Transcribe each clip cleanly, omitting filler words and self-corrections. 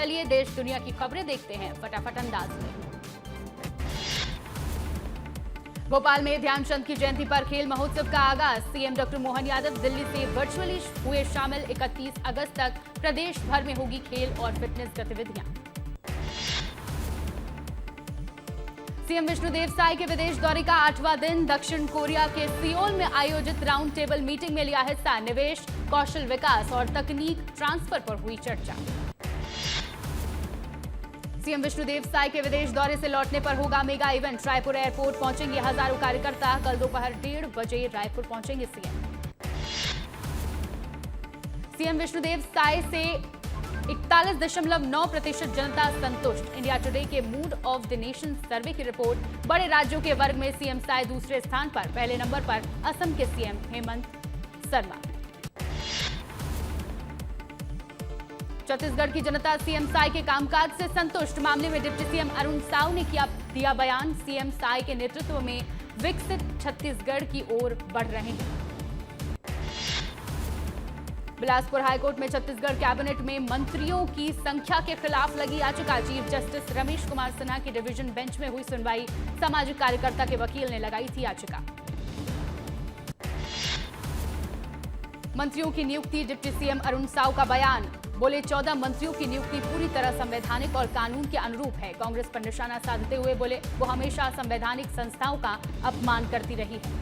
चलिए देश दुनिया की खबरें देखते हैं फटाफट अंदाज में। भोपाल में ध्यानचंद की जयंती पर खेल महोत्सव का आगाज। सीएम डॉक्टर मोहन यादव दिल्ली से वर्चुअली हुए शामिल। 31 अगस्त तक प्रदेश भर में होगी खेल और फिटनेस गतिविधियां। सीएम विष्णुदेव साय के विदेश दौरे का 8वां दिन। दक्षिण कोरिया के सियोल में आयोजित राउंड टेबल मीटिंग में लिया हिस्सा। निवेश, कौशल विकास और तकनीक ट्रांसफर पर हुई चर्चा। सीएम विष्णुदेव साय के विदेश दौरे से लौटने पर होगा मेगा इवेंट। रायपुर एयरपोर्ट पहुंचेंगे हजारों कार्यकर्ता। कल दोपहर 1:30 बजे रायपुर पहुंचेंगे सीएम विष्णुदेव साय से 41.9% जनता संतुष्ट। इंडिया टुडे के मूड ऑफ द नेशन सर्वे की रिपोर्ट। बड़े राज्यों के वर्ग में सीएम साय दूसरे स्थान पर। पहले नंबर पर असम के सीएम हेमंत शर्मा। छत्तीसगढ़ की जनता सीएम साय के कामकाज से संतुष्ट। मामले में डिप्टी सीएम अरुण साव ने दिया बयान। सीएम साय के नेतृत्व में विकसित छत्तीसगढ़ की ओर बढ़ रहे हैं। बिलासपुर हाईकोर्ट में छत्तीसगढ़ कैबिनेट में मंत्रियों की संख्या के खिलाफ लगी याचिका। चीफ जस्टिस रमेश कुमार सिन्हा की डिवीजन बेंच में हुई सुनवाई। सामाजिक कार्यकर्ता के वकील ने लगाई थी याचिका। मंत्रियों की नियुक्ति, डिप्टी सीएम अरुण साव का बयान। बोले 14 मंत्रियों की नियुक्ति पूरी तरह संवैधानिक और कानून के अनुरूप है। कांग्रेस पर निशाना साधते हुए बोले वो हमेशा संवैधानिक संस्थाओं का अपमान करती रही है।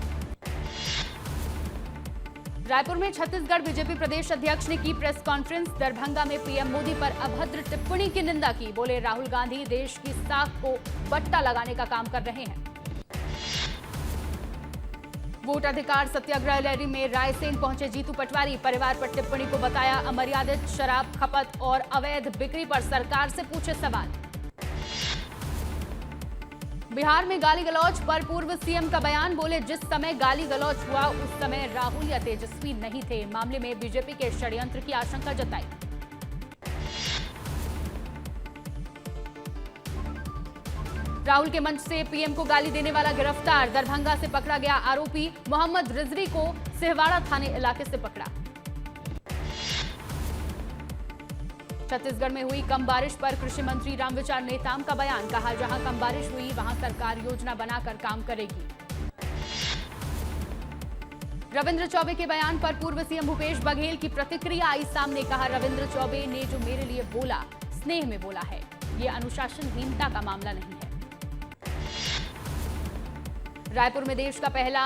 रायपुर में छत्तीसगढ़ बीजेपी प्रदेश अध्यक्ष ने की प्रेस कॉन्फ्रेंस। दरभंगा में पीएम मोदी पर अभद्र टिप्पणी की निंदा की। बोले राहुल गांधी देश की साख को बट्टा लगाने का काम कर रहे हैं। वोट अधिकार सत्याग्रह रैली में रायसेन पहुंचे जीतू पटवारी। परिवार पर टिप्पणी को बताया अमर्यादित शराब खपत और अवैध बिक्री पर सरकार से पूछे सवाल। बिहार में गाली गलौज पर पूर्व सीएम का बयान। बोले जिस समय गाली गलौज हुआ उस समय राहुल या तेजस्वी नहीं थे। मामले में बीजेपी के षड्यंत्र की आशंका जताई। राहुल के मंच से पीएम को गाली देने वाला गिरफ्तार। दरभंगा से पकड़ा गया आरोपी। मोहम्मद रिजवी को सिहवाड़ा थाने इलाके से पकड़ा। छत्तीसगढ़ में हुई कम बारिश पर कृषि मंत्री रामविचार नेताम का बयान। कहा जहां कम बारिश हुई वहां सरकार योजना बनाकर काम करेगी। रविंद्र चौबे के बयान पर पूर्व सीएम भूपेश बघेल की प्रतिक्रिया आई सामने। कहा रविंद्र चौबे ने जो मेरे लिए बोला स्नेह में बोला है। ये अनुशासनहीनता का मामला नहीं है। रायपुर में देश का पहला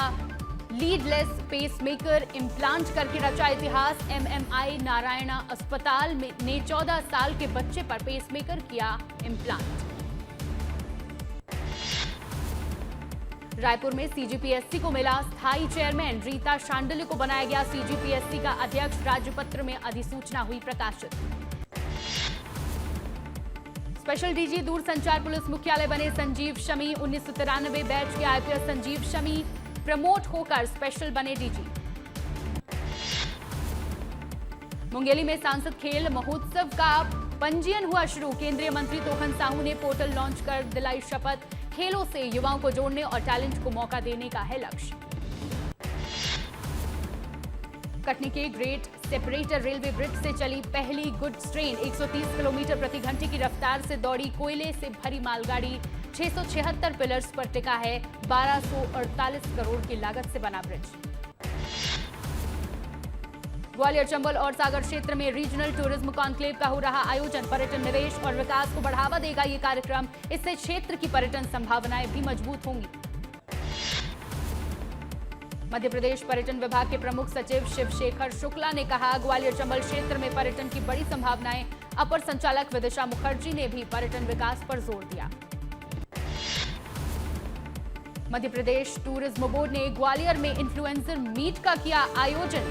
लीडलेस पेसमेकर इम्प्लांट करके रचा इतिहास। एमएमआई नारायणा अस्पताल में ने 14 साल के बच्चे पर पेसमेकर किया इम्प्लांट। रायपुर में सीजीपीएससी को मिला स्थायी चेयरमैन। रीता शांडिल्य को बनाया गया सीजीपीएससी का अध्यक्ष। राज्यपत्र में अधिसूचना हुई प्रकाशित। स्पेशल डीजी दूरसंचार पुलिस मुख्यालय बने संजीव शमी। 1993 बैच के आईपीएस संजीव शमी प्रमोट होकर स्पेशल बने डीजी। मुंगेली में सांसद खेल महोत्सव का पंजीयन हुआ शुरू। केंद्रीय मंत्री तोखन साहू ने पोर्टल लॉन्च कर दिलाई शपथ। खेलों से युवाओं को जोड़ने और टैलेंट को मौका देने का है लक्ष्य। कटनी के ग्रेट सेपरेटर रेलवे ब्रिज से चली पहली गुड्स ट्रेन। 130 किलोमीटर प्रति घंटे की रफ्तार से दौड़ी कोयले से भरी मालगाड़ी। 676 पिलर्स पर टिका है। 1248 करोड़ की लागत से बना ब्रिज। ग्वालियर, चंबल और सागर क्षेत्र में रीजनल टूरिज्म कॉन्क्लेव का हो रहा आयोजन। पर्यटन, निवेश और विकास को बढ़ावा देगा ये कार्यक्रम। इससे क्षेत्र की पर्यटन संभावनाएं भी मजबूत होंगी। मध्य प्रदेश पर्यटन विभाग के प्रमुख सचिव शिवशेखर शुक्ला ने कहा ग्वालियर चंबल क्षेत्र में पर्यटन की बड़ी संभावनाएं। अपर संचालक विदिशा मुखर्जी ने भी पर्यटन विकास पर जोर दिया। मध्य प्रदेश टूरिज्म बोर्ड ने ग्वालियर में इन्फ्लुएंसर मीट का किया आयोजन।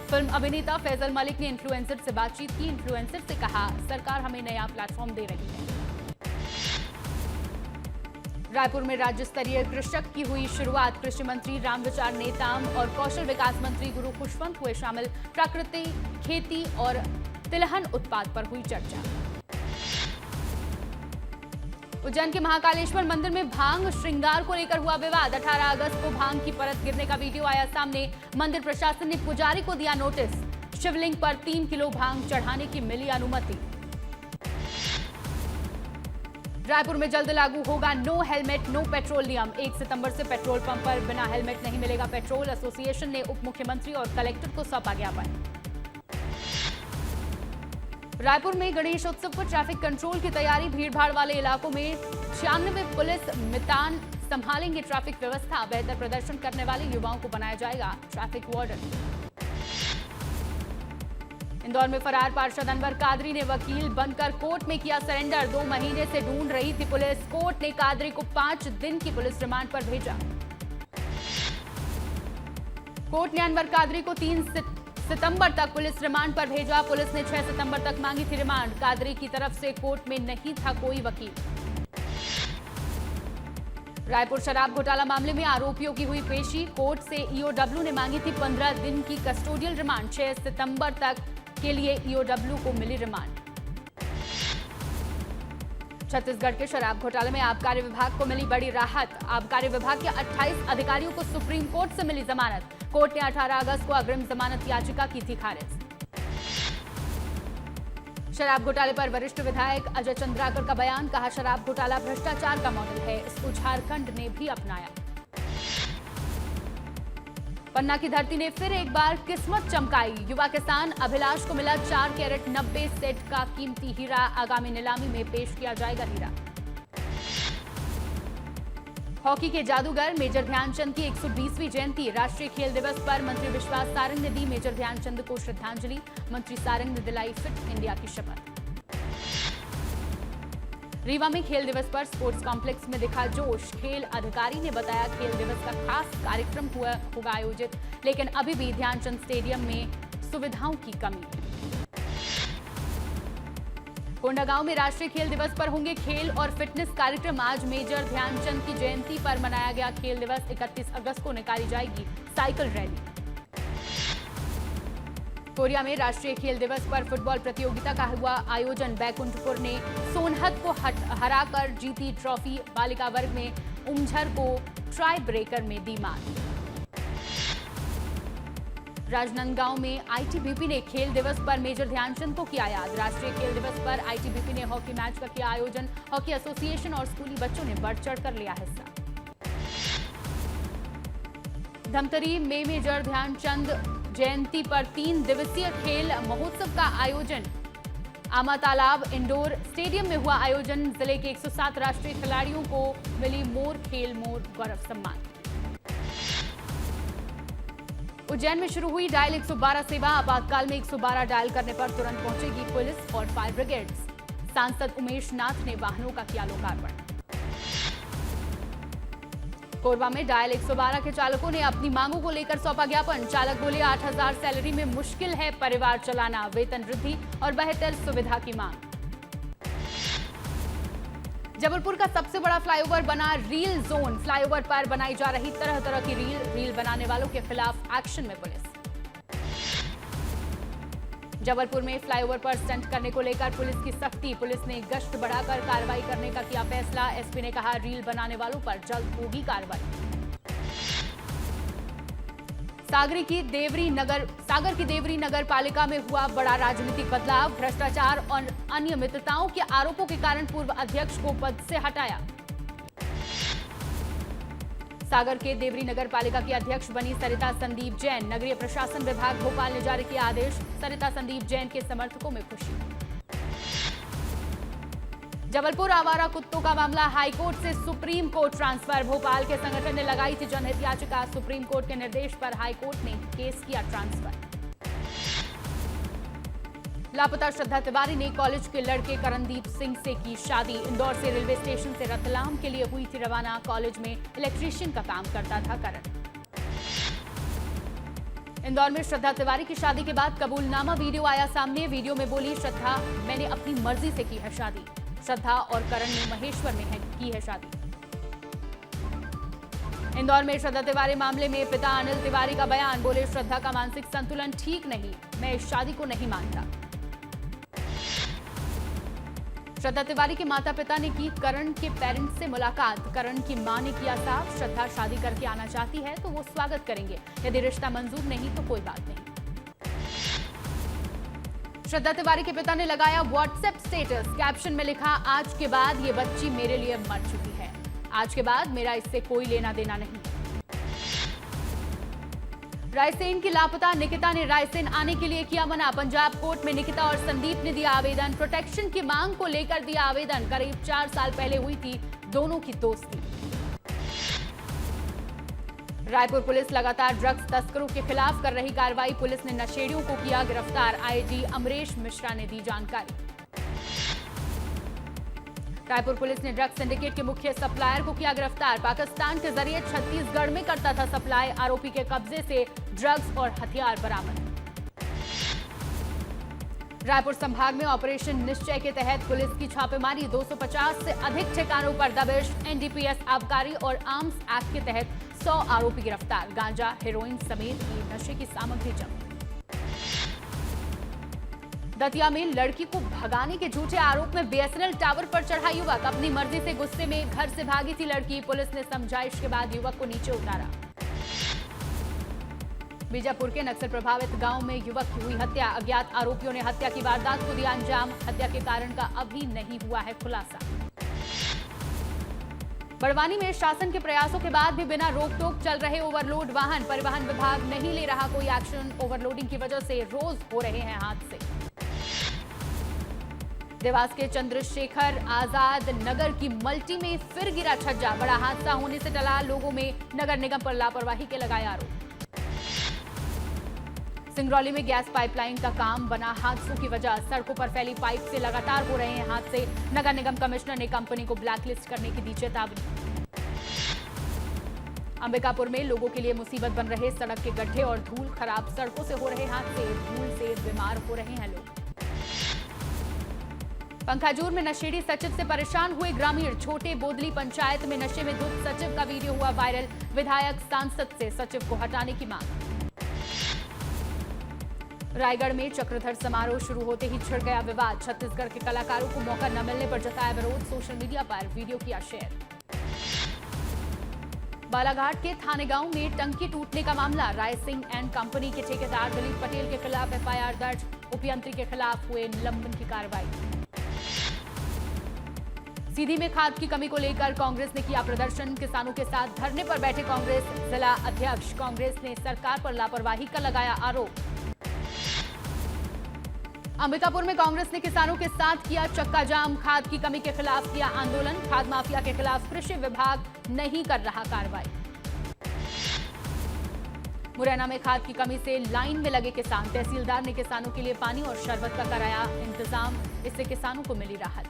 फिल्म अभिनेता फैजल मलिक ने इन्फ्लुएंसर से बातचीत की। इन्फ्लुएंसर से कहा सरकार हमें नया प्लेटफॉर्म दे रही है। रायपुर में राज्य स्तरीय कृषक की हुई शुरुआत। कृषि मंत्री रामविचार नेताम और कौशल विकास मंत्री गुरु खुशवंत हुए शामिल। प्राकृतिक खेती और तिलहन उत्पाद पर हुई चर्चा। उज्जैन के महाकालेश्वर मंदिर में भांग श्रृंगार को लेकर हुआ विवाद। 18 अगस्त को भांग की परत गिरने का वीडियो आया सामने। मंदिर प्रशासन ने पुजारी को दिया नोटिस। शिवलिंग पर 3 किलो भांग चढ़ाने की मिली अनुमति। रायपुर में जल्द लागू होगा नो हेलमेट नो पेट्रोल नियम। 1 सितंबर से पेट्रोल पंप पर बिना हेलमेट नहीं मिलेगा पेट्रोल। एसोसिएशन ने उप मुख्यमंत्री और कलेक्टर को सौंपा ज्ञापन। रायपुर में गणेश उत्सव पर ट्रैफिक कंट्रोल की तैयारी। भीड़भाड़ वाले इलाकों में 96 पुलिस मितान संभालेंगे ट्रैफिक व्यवस्था। बेहतर प्रदर्शन करने वाले युवाओं को बनाया जाएगा ट्रैफिक वार्डन। इंदौर में फरार पार्षद अनवर कादरी ने वकील बनकर कोर्ट में किया सरेंडर। 2 महीने से ढूंढ रही थी पुलिस। कोर्ट ने कादरी को 5 दिन की पुलिस रिमांड पर भेजा। कोर्ट ने अनवर कादरी को 3 सितंबर तक पुलिस रिमांड पर भेजा। पुलिस ने 6 सितंबर तक मांगी थी रिमांड। कादरी की तरफ से कोर्ट में नहीं था कोई वकील। रायपुर शराब घोटाला मामले में आरोपियों की हुई पेशी। कोर्ट से ईओडब्ल्यू ने मांगी थी 15 दिन की कस्टोडियल रिमांड। 6 सितंबर तक के लिए ईओडब्ल्यू को मिली रिमांड। छत्तीसगढ़ के शराब घोटाले में आबकारी विभाग को मिली बड़ी राहत। आबकारी विभाग के 28 अधिकारियों को सुप्रीम कोर्ट से मिली जमानत। कोर्ट ने 18 अगस्त को अग्रिम जमानत याचिका की थी खारिज। शराब घोटाले पर वरिष्ठ विधायक अजय चंद्राकर का बयान। कहा, शराब घोटाला भ्रष्टाचार का मॉडल है, इसको झारखंड ने भी अपनाया। पन्ना की धरती ने फिर एक बार किस्मत चमकाई। युवा किसान अभिलाष को मिला 4 कैरेट 90 सेट का कीमती हीरा। आगामी नीलामी में पेश किया जाएगा हीरा। हॉकी के जादूगर मेजर ध्यानचंद की 120वीं जयंती। राष्ट्रीय खेल दिवस पर मंत्री विश्वास सारंग ने दी मेजर ध्यानचंद को श्रद्धांजलि। मंत्री सारंग ने दिलाई फिट इंडिया की शपथ। रीवा में खेल दिवस पर स्पोर्ट्स कॉम्प्लेक्स में दिखा जोश। खेल अधिकारी ने बताया खेल दिवस का खास कार्यक्रम होगा आयोजित, लेकिन अभी भी ध्यानचंद स्टेडियम में सुविधाओं की कमी है। कोंडागांव में राष्ट्रीय खेल दिवस पर होंगे खेल और फिटनेस कार्यक्रम। आज मेजर ध्यानचंद की जयंती पर मनाया गया खेल दिवस। 31 अगस्त को निकाली जाएगी साइकिल रैली। कोरिया में राष्ट्रीय खेल दिवस पर फुटबॉल प्रतियोगिता का हुआ आयोजन। बैकुंठपुर ने सोनहत को हराकर जीती ट्रॉफी। बालिका वर्ग में उमझर को ट्राई ब्रेकर में दी मात। राजनांदगांव में आईटीबीपी ने खेल दिवस पर मेजर ध्यानचंद को किया याद। राष्ट्रीय खेल दिवस पर आईटीबीपी ने हॉकी मैच का किया आयोजन। हॉकी एसोसिएशन और स्कूली बच्चों ने बढ़ चढ़कर लिया हिस्सा। धमतरी में मेजर ध्यानचंद जयंती पर 3 दिवसीय खेल महोत्सव का आयोजन। आमा तालाब इंडोर स्टेडियम में हुआ आयोजन। जिले के 107 राष्ट्रीय खिलाड़ियों को मिली मोर खेल मोर गौरव सम्मान। उज्जैन में शुरू हुई डायल 112 सेवा। आपातकाल में 112 डायल करने पर तुरंत पहुंचेगी पुलिस और फायर ब्रिगेड। सांसद उमेश नाथ ने वाहनों का किया लोकार्पण। कोरबा में डायल 112 के चालकों ने अपनी मांगों को लेकर सौंपा ज्ञापन। चालक बोले 8,000 सैलरी में मुश्किल है परिवार चलाना। वेतन वृद्धि और बेहतर सुविधा की मांग। जबलपुर का सबसे बड़ा फ्लाईओवर बना रील जोन। फ्लाईओवर पर बनाई जा रही तरह तरह की रील बनाने वालों के खिलाफ एक्शन में पुलिस। जबलपुर में फ्लाईओवर पर स्टंट करने को लेकर पुलिस की सख्ती। पुलिस ने गश्त बढ़ाकर कार्रवाई करने का किया फैसला। एसपी ने कहा, रील बनाने वालों पर जल्द होगी कार्रवाई। सागर की देवरी नगर पालिका में हुआ बड़ा राजनीतिक बदलाव। भ्रष्टाचार और अनियमितताओं के आरोपों के कारण पूर्व अध्यक्ष को पद से हटाया। सागर के देवरी नगर पालिका की अध्यक्ष बनी सरिता संदीप जैन। नगरीय प्रशासन विभाग भोपाल ने जारी किया आदेश। सरिता संदीप जैन के समर्थकों में खुशी। जबलपुर आवारा कुत्तों का मामला हाईकोर्ट से सुप्रीम कोर्ट ट्रांसफर। भोपाल के संगठन ने लगाई थी जनहित याचिका। सुप्रीम कोर्ट के निर्देश पर हाईकोर्ट ने केस किया ट्रांसफर। लापता श्रद्धा तिवारी ने कॉलेज के लड़के करणदीप सिंह से की शादी। इंदौर से रेलवे स्टेशन से रतलाम के लिए हुई थी रवाना। कॉलेज में इलेक्ट्रीशियन का काम करता था करण। इंदौर में श्रद्धा तिवारी की शादी के बाद कबूलनामा वीडियो आया सामने। वीडियो में बोली श्रद्धा, मैंने अपनी मर्जी से की है शादी। श्रद्धा और करण ने महेश्वर में की है शादी। इंदौर में श्रद्धा तिवारी मामले में पिता अनिल तिवारी का बयान। बोले, श्रद्धा का मानसिक संतुलन ठीक नहीं, मैं इस शादी को नहीं मानता। श्रद्धा तिवारी के माता पिता ने की करण के पेरेंट्स से मुलाकात। करण की मां ने किया साफ, श्रद्धा शादी करके आना चाहती है तो वो स्वागत करेंगे, यदि रिश्ता मंजूर नहीं तो कोई बात नहीं। श्रद्धा तिवारी के पिता ने लगाया व्हाट्सएप स्टेटस। कैप्शन में लिखा, आज के बाद ये बच्ची मेरे लिए मर चुकी है। आज के बाद मेरा इससे कोई लेना देना नहीं। रायसेन की लापता निकिता ने रायसेन आने के लिए किया मना। पंजाब कोर्ट में निकिता और संदीप ने दिया आवेदन। प्रोटेक्शन की मांग को लेकर दिया आवेदन। करीब 4 साल पहले हुई थी दोनों की दोस्ती। रायपुर पुलिस लगातार ड्रग्स तस्करों के खिलाफ कर रही कार्रवाई। पुलिस ने नशेड़ियों को किया गिरफ्तार। आईजी अमरेश मिश्रा ने दी जानकारी। रायपुर पुलिस ने ड्रग्स सिंडिकेट के मुख्य सप्लायर को किया गिरफ्तार। पाकिस्तान के जरिए छत्तीसगढ़ में करता था सप्लाई। आरोपी के कब्जे से ड्रग्स और हथियार बरामद। रायपुर संभाग में ऑपरेशन निश्चय के तहत पुलिस की छापेमारी। 250 से अधिक ठिकानों पर दबिश। एनडीपीएस आबकारी और आर्म्स एक्ट के तहत 100 आरोपी गिरफ्तार। गांजा, हेरोइन समेत की नशे की सामग्री जब्त। दतिया में लड़की को भगाने के झूठे आरोप में बीएसएनएल टावर पर चढ़ा युवक। अपनी मर्जी से गुस्से में घर से भागी थी लड़की। पुलिस ने समझाइश के बाद युवक को नीचे उतारा। बीजापुर के नक्सल प्रभावित गांव में युवक की हुई हत्या। अज्ञात आरोपियों ने हत्या की वारदात को दिया अंजाम। हत्या के कारण का अभी नहीं हुआ है खुलासा। बड़वानी में शासन के प्रयासों के बाद भी बिना रोक टोक चल रहे ओवरलोड वाहन। परिवहन विभाग नहीं ले रहा कोई एक्शन। ओवरलोडिंग की वजह से रोज हो रहे हैं हादसे। देवास के चंद्रशेखर आजाद नगर की मल्टी में फिर गिरा छज्जा। बड़ा हादसा होने से टला। लोगों में नगर निगम पर लापरवाही के लगाए आरोप। सिंगरौली में गैस पाइपलाइन का काम बना हादसों की वजह। सड़कों पर फैली पाइप से लगातार हो रहे हैं हादसे। नगर निगम कमिश्नर ने कंपनी को ब्लैकलिस्ट करने की दी चेतावनी। अंबिकापुर में लोगों के लिए मुसीबत बन रहे सड़क के गड्ढे और धूल। खराब सड़कों से हो रहे हादसे। धूल से बीमार हो रहे हैं लोग। पंखाजूर में नशेड़ी सचिव से परेशान हुए ग्रामीण। छोटे बोदली पंचायत में नशे में धुत सचिव का वीडियो हुआ वायरल। विधायक सांसद से सचिव को हटाने की मांग। रायगढ़ में चक्रधर समारोह शुरू होते ही छिड़ गया विवाद। छत्तीसगढ़ के कलाकारों को मौका न मिलने पर जताया विरोध। सोशल मीडिया पर वीडियो किया शेयर। बालाघाट के थाने गांव में टंकी टूटने का मामला। राय सिंह एंड कंपनी के ठेकेदार दिलीप पटेल के खिलाफ एफआईआर दर्ज। उपयंत्री के खिलाफ हुए निलंबन की कार्रवाई। सीधी में खाद की कमी को लेकर कांग्रेस ने किया प्रदर्शन। किसानों के साथ धरने पर बैठे कांग्रेस जिला अध्यक्ष। कांग्रेस ने सरकार पर लापरवाही का लगाया आरोप। अंबिकापुर में कांग्रेस ने किसानों के साथ किया चक्का जाम। खाद की कमी के खिलाफ किया आंदोलन। खाद माफिया के खिलाफ कृषि विभाग नहीं कर रहा कार्रवाई। मुरैना में खाद की कमी से लाइन में लगे किसान। तहसीलदार ने किसानों के लिए पानी और शरबत का कराया इंतजाम। इससे किसानों को मिली राहत।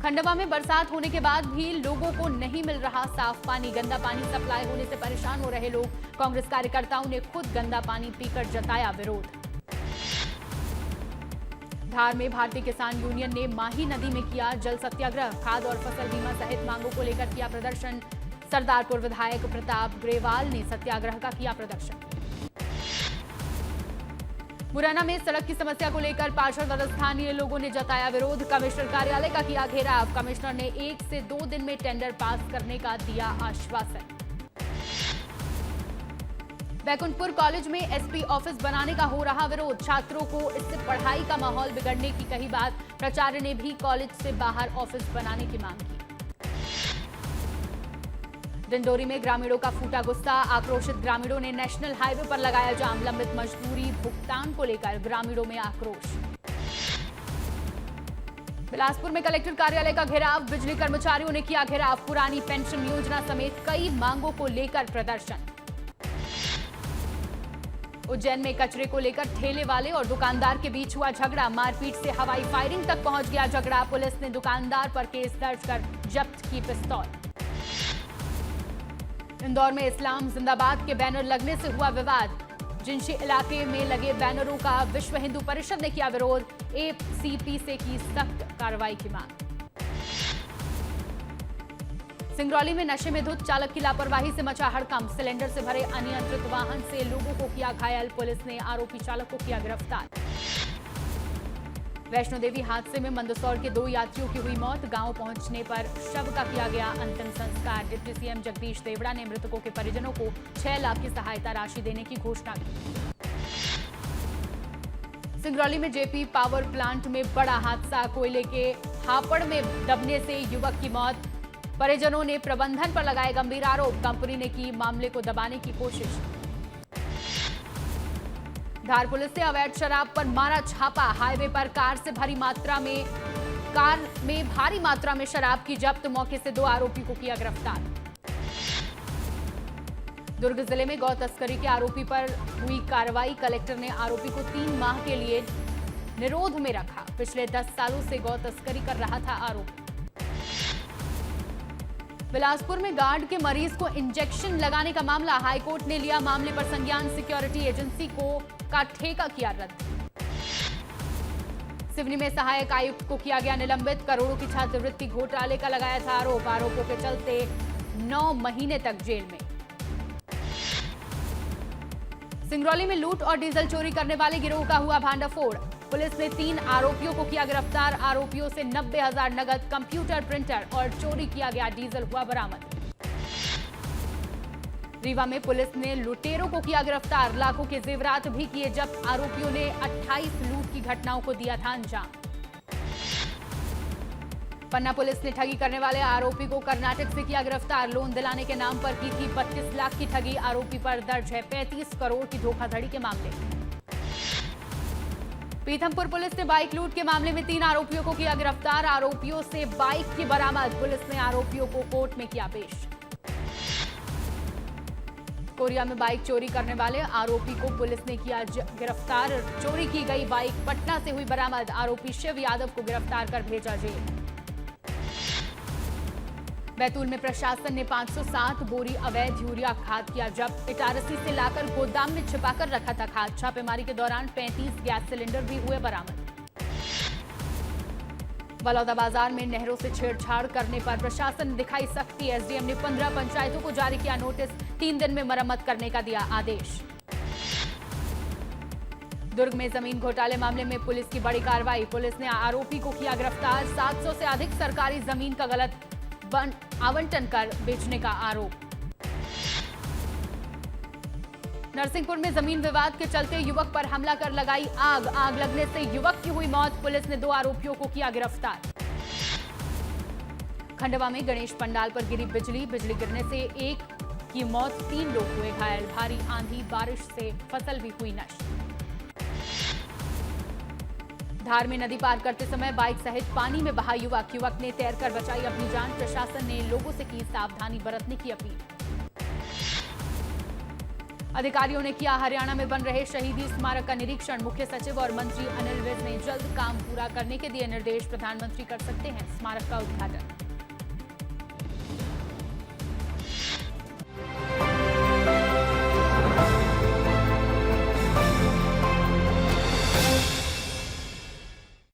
खंडवा में बरसात होने के बाद भी लोगों को नहीं मिल रहा साफ पानी। गंदा पानी सप्लाई होने से परेशान हो रहे लोग। कांग्रेस कार्यकर्ताओं ने खुद गंदा पानी पीकर जताया विरोध। धार में भारतीय किसान यूनियन ने माही नदी में किया जल सत्याग्रह। खाद और फसल बीमा सहित मांगों को लेकर किया प्रदर्शन। सरदारपुर विधायक प्रताप ग्रेवाल ने सत्याग्रह का किया प्रदर्शन। मुरैना में सड़क की समस्या को लेकर पार्षद और स्थानीय लोगों ने जताया विरोध। कमिश्नर कार्यालय का किया घेराव। कमिश्नर ने 1 से 2 दिन में टेंडर पास करने का दिया आश्वासन। बैकुंठपुर कॉलेज में एसपी ऑफिस बनाने का हो रहा विरोध। छात्रों को इससे पढ़ाई का माहौल बिगड़ने की कही बात। प्राचार्य ने भी कॉलेज से बाहर ऑफिस बनाने की मांग की। डिंडोरी में ग्रामीणों का फूटा गुस्सा। आक्रोशित ग्रामीणों ने नेशनल हाईवे पर लगाया जाम। लंबित मजदूरी भुगतान को लेकर ग्रामीणों में आक्रोश। बिलासपुर में कलेक्टर कार्यालय का घेराव। बिजली कर्मचारियों ने किया घेराव। पुरानी पेंशन योजना समेत कई मांगों को लेकर प्रदर्शन। उज्जैन में कचरे को लेकर ठेले वाले और दुकानदार के बीच हुआ झगड़ा। मारपीट से हवाई फायरिंग तक पहुंच गया झगड़ा। पुलिस ने दुकानदार पर केस दर्ज कर जब्त की पिस्तौल। इंदौर में इस्लाम जिंदाबाद के बैनर लगने से हुआ विवाद। जिंशी इलाके में लगे बैनरों का विश्व हिंदू परिषद ने किया विरोध। एसीपी से की सख्त कार्रवाई की मांग। सिंगरौली में नशे में धुत चालक की लापरवाही से मचा हड़कंप। सिलेंडर से भरे अनियंत्रित वाहन से लोगों को किया घायल। पुलिस ने आरोपी चालक को किया गिरफ्तार। वैष्णो देवी हादसे में मंदसौर के 2 यात्रियों की हुई मौत। गांव पहुंचने पर शव का किया गया अंतिम संस्कार। डिप्टी सीएम जगदीश देवड़ा ने मृतकों के परिजनों को 6 लाख की सहायता राशि देने की घोषणा की। सिंगरौली में जेपी पावर प्लांट में बड़ा हादसा, कोयले के हापड़ में दबने से युवक की मौत। परिजनों ने प्रबंधन पर लगाए गंभीर आरोप, कंपनी ने की मामले को दबाने की कोशिश। धार पुलिस ने अवैध शराब पर मारा छापा, हाईवे पर कार में भारी मात्रा में शराब की जब्त, मौके से 2 आरोपी को किया गिरफ्तार। दुर्ग जिले में गौ तस्करी के आरोपी पर हुई कार्रवाई, कलेक्टर ने आरोपी को 3 माह के लिए निरोध में रखा। पिछले 10 सालों से गौ तस्करी कर रहा था आरोपी। बिलासपुर में गार्ड के मरीज को इंजेक्शन लगाने का मामला, हाईकोर्ट ने लिया मामले पर संज्ञान, सिक्योरिटी एजेंसी का ठेका किया रद्द। सिवनी में सहायक आयुक्त को किया गया निलंबित, करोड़ों की छात्रवृत्ति घोटाले का लगाया था आरोप, आरोपों के चलते 9 महीने तक जेल में। सिंगरौली में लूट और डीजल चोरी करने वाले गिरोह का हुआ भांडाफोड़, पुलिस ने 3 आरोपियों को किया गिरफ्तार, आरोपियों से 90,000 नगद, कंप्यूटर, प्रिंटर और चोरी किया गया डीजल हुआ बरामद। रीवा में पुलिस ने लुटेरों को किया गिरफ्तार, लाखों के जेवरात भी किए जब्त, आरोपियों ने 28 लूट की घटनाओं को दिया था अंजाम। पन्ना पुलिस ने ठगी करने वाले आरोपी को कर्नाटक से किया गिरफ्तार, लोन दिलाने के नाम पर की थी 25 लाख की ठगी, आरोपी पर दर्ज है 35 करोड़ की धोखाधड़ी के मामले। पीथमपुर पुलिस ने बाइक लूट के मामले में 3 आरोपियों को किया गिरफ्तार, आरोपियों से बाइक की बरामद, पुलिस ने आरोपियों को कोर्ट में किया पेश। कोरिया में बाइक चोरी करने वाले आरोपी को पुलिस ने किया गिरफ्तार, चोरी की गई बाइक पटना से हुई बरामद, आरोपी शिव यादव को गिरफ्तार कर भेजा जेल। बैतूल में प्रशासन ने 507 बोरी अवैध यूरिया खाद किया जब्त, इटारसी से लाकर गोदाम में छिपाकर रखा था खाद, छापेमारी के दौरान 35 गैस सिलेंडर भी हुए बरामद। बलौदा बाजार में नहरों से छेड़छाड़ करने पर प्रशासन ने दिखाई सख्ती, एसडीएम ने 15 पंचायतों को जारी किया नोटिस, 3 दिन में मरम्मत करने का दिया आदेश। दुर्ग में जमीन घोटाले मामले में पुलिस की बड़ी कार्रवाई, पुलिस ने आरोपी को किया गिरफ्तार, 700 से अधिक सरकारी जमीन का गलत आवंटन कर बेचने का आरोप। नरसिंहपुर में जमीन विवाद के चलते युवक पर हमला कर लगाई आग, आग लगने से युवक की हुई मौत, पुलिस ने 2 आरोपियों को किया गिरफ्तार। खंडवा में गणेश पंडाल पर गिरी बिजली, बिजली गिरने से 1 की मौत, 3 लोग हुए घायल, भारी आंधी बारिश से फसल भी हुई नष्ट। धार में नदी पार करते समय बाइक सहित पानी में बहा युवक, युवक ने तैरकर बचाई अपनी जान, प्रशासन ने लोगों से की सावधानी बरतने की अपील। अधिकारियों ने किया हरियाणा में बन रहे शहीदी स्मारक का निरीक्षण, मुख्य सचिव और मंत्री अनिल विज ने जल्द काम पूरा करने के दिए निर्देश, प्रधानमंत्री कर सकते हैं स्मारक का उद्घाटन।